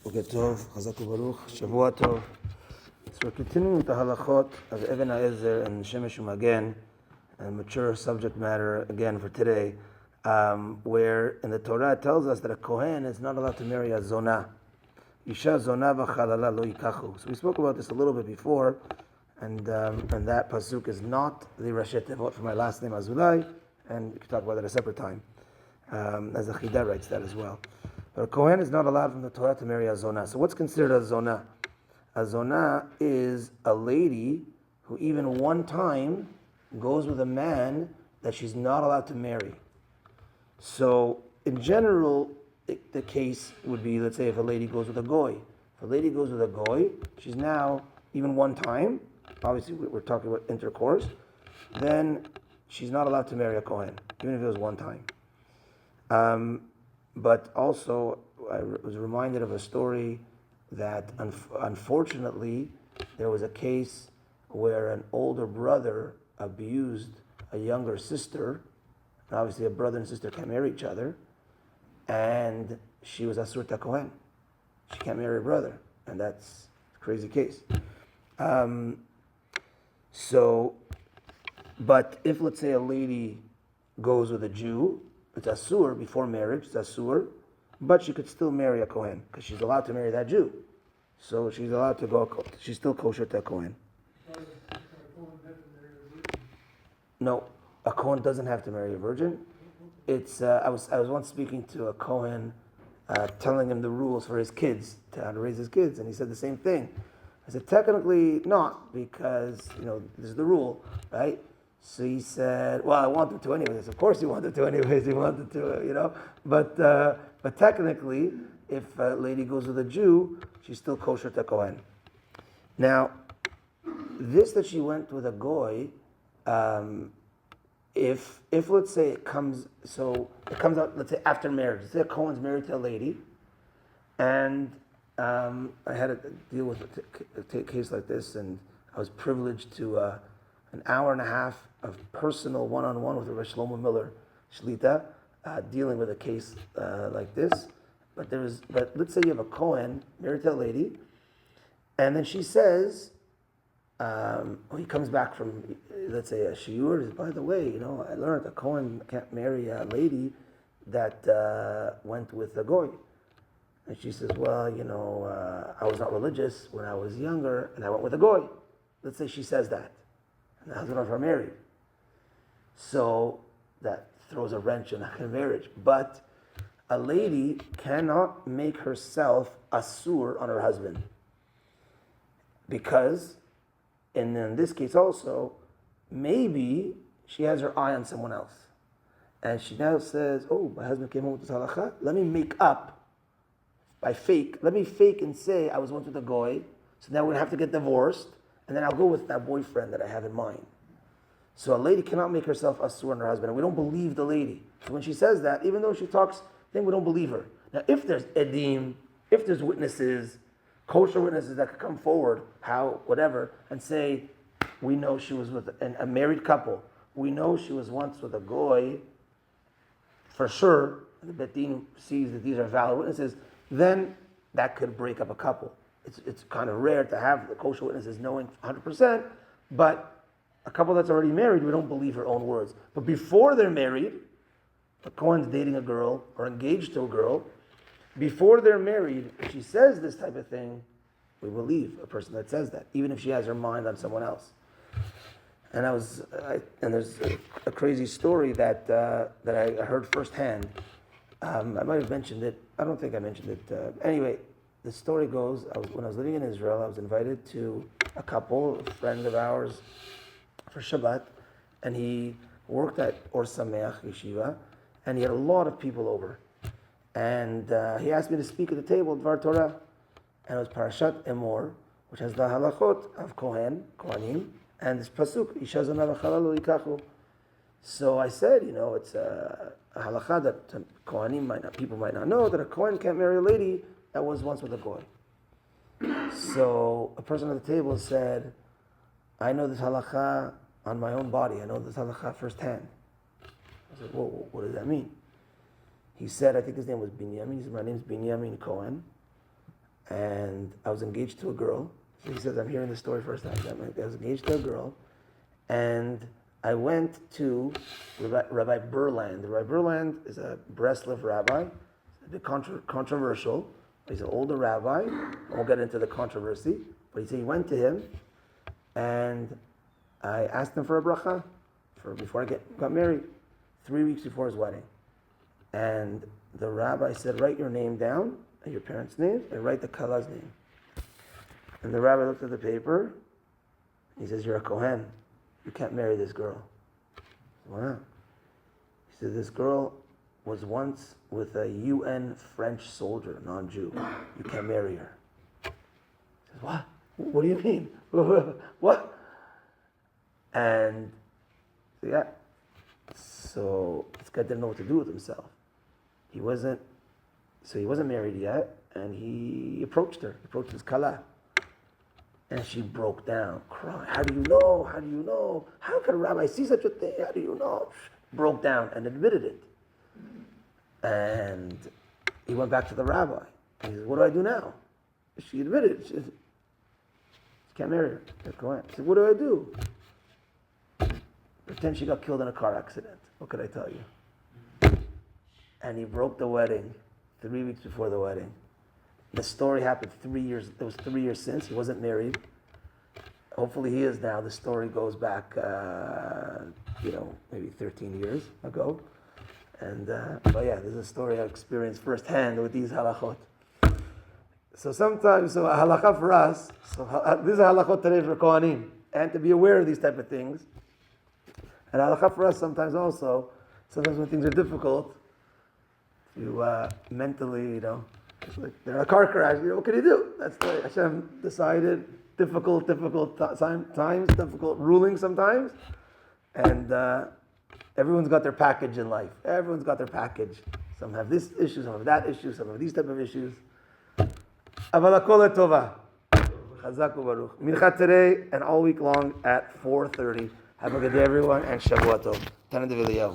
Boker Tov, Chazak u'Baruch, Shavua Tov. So we're continuing with the halachot of Even HaEzer and Shemes umagen, and mature subject matter again for today, where in the Torah it tells us that a Kohen is not allowed to marry a Zona. Isha Zona v'chalala lo yikachu. So we spoke about this a little bit before, and that pasuk is not the Rashi Tevot for my last name Azulai, and we can talk about that at a separate time, as the Chidah writes that as well. But a Kohen is not allowed from the Torah to marry a Zona. So what's considered a Zona? A Zona is a lady who even one time goes with a man that she's not allowed to marry. So in general, the case would be, let's say if a lady goes with a goy. If a lady goes with a goy, she's now, even one time, obviously we're talking about intercourse, then she's not allowed to marry a Kohen, even if it was one time. But also, I was reminded of a story that unfortunately there was a case where an older brother abused a younger sister. And obviously a brother and sister can't marry each other, and she was asur ta Kohen. She can't marry her brother, and that's a crazy case. But if, let's say, a lady goes with a Jew, it's asur before marriage, it's asur, but she could still marry a Kohen, because she's allowed to marry that Jew. So she's allowed to go, she's still kosher to a Kohen. No, a Kohen doesn't have to marry a virgin. It's I was once speaking to a Kohen, telling him the rules for his kids, to how to raise his kids, and he said the same thing. I said, technically not, because, this is the rule, right? So he said, well, I want them to anyways. Of course he wanted to anyways. He wanted to, But technically, if a lady goes with a Jew, she's still kosher to Kohen. Now, this that she went with a goy, if let's say it comes out, let's say after marriage. Let's say a Kohen's married to a lady, and I had to deal with a case like this, and I was privileged to an hour and a half of personal one-on-one with a Shlomo Miller Shlita, dealing with a case like this. But let's say you have a Kohen married to a lady, and then she says, he comes back from, let's say, a shiur. By the way, I learned a Kohen can't marry a lady that went with a goy. And she says, well, I was not religious when I was younger, and I went with a goy. Let's say she says that, and the husband of her married. So that throws a wrench in her marriage. But a lady cannot make herself asur on her husband, because, and in this case also, maybe she has her eye on someone else, and she now says, oh, my husband came home with this halakha, let me fake and say I was once with a goy, so now we're going to have to get divorced, and then I'll go with that boyfriend that I have in mind. So a lady cannot make herself asur on her husband, and we don't believe the lady. So when she says that, even though she talks, then we don't believe her. Now, if there's edim, if there's witnesses, kosher witnesses that could come forward, whatever, and say, we know she was with a married couple, we know she was once with a goy, for sure, and the Bet Din sees that these are valid witnesses, then that could break up a couple. It's kind of rare to have the kosher witnesses knowing 100%, but a couple that's already married, we don't believe her own words. But before they're married, a Kohen's dating a girl or engaged to a girl, before they're married, if she says this type of thing, we believe a person that says that, even if she has her mind on someone else. And there's a crazy story that I heard firsthand. I might have mentioned it. I don't think I mentioned it. Anyway, the story goes, when I was living in Israel, I was invited to a couple, a friend of ours, for Shabbat, and he worked at Or Sameach Yeshiva, and he had a lot of people over. And he asked me to speak at the table, Dvar Torah, and it was Parashat Emor, which has the halachot of Kohanim, and this pasuk, Isha Zona v'chalala lo yikachu. So I said, it's a halacha that Kohanim people might not know, that a Kohen can't marry a lady that was once with a goy. So a person at the table said, I know this halacha on my own body. I know this halacha firsthand. I said, whoa, what does that mean? He said, I think his name was Binyamin. He said, my name is Binyamin Cohen. and I was engaged to a girl. So he says, I'm hearing the story first time. I was engaged to a girl, and I went to Rabbi Berland. Rabbi Berland is a Breslov rabbi, a bit controversial. He's an older rabbi. I won't get into the controversy, but he said he went to him, and I asked him for a bracha before I got married, 3 weeks before his wedding. And the rabbi said, write your name down, and your parents' name, and write the Kala's name. And the rabbi looked at the paper, he says, you're a Kohen. You can't marry this girl. Wow. He said, this girl was once with a UN French soldier, non-Jew. You can't marry her. He says, what? What do you mean? What? And so this guy didn't know what to do with himself. He wasn't married yet, and he approached his kala. And she broke down, crying. How do you know? How do you know? How can a rabbi see such a thing? How do you know? Broke down and admitted it. And he went back to the rabbi. He said, what do I do now? She admitted it. She can't marry her. He said, what do I do? Pretend she got killed in a car accident. What could I tell you? And he broke the wedding 3 weeks before the wedding. The story happened 3 years. It was 3 years since. He wasn't married. Hopefully he is now. The story goes back, maybe 13 years ago. And but yeah, this is a story I experienced firsthand with these halachot. So sometimes, a halakha for us. This is a halachot today for Kohanim, and to be aware of these type of things. And halakha for us sometimes when things are difficult, you mentally, it's like they're in a car crash. What can you do? That's the Hashem decided. Difficult times, difficult rulings sometimes, and everyone's got their package in life. Everyone's got their package. Some have this issue, some have that issue, some have these type of issues. Aval hakol tova. Chazak u'baruch. Mincha today and all week long at 4:30. Have a good day, everyone, and Shavua Tov. Tana Deviliyahu.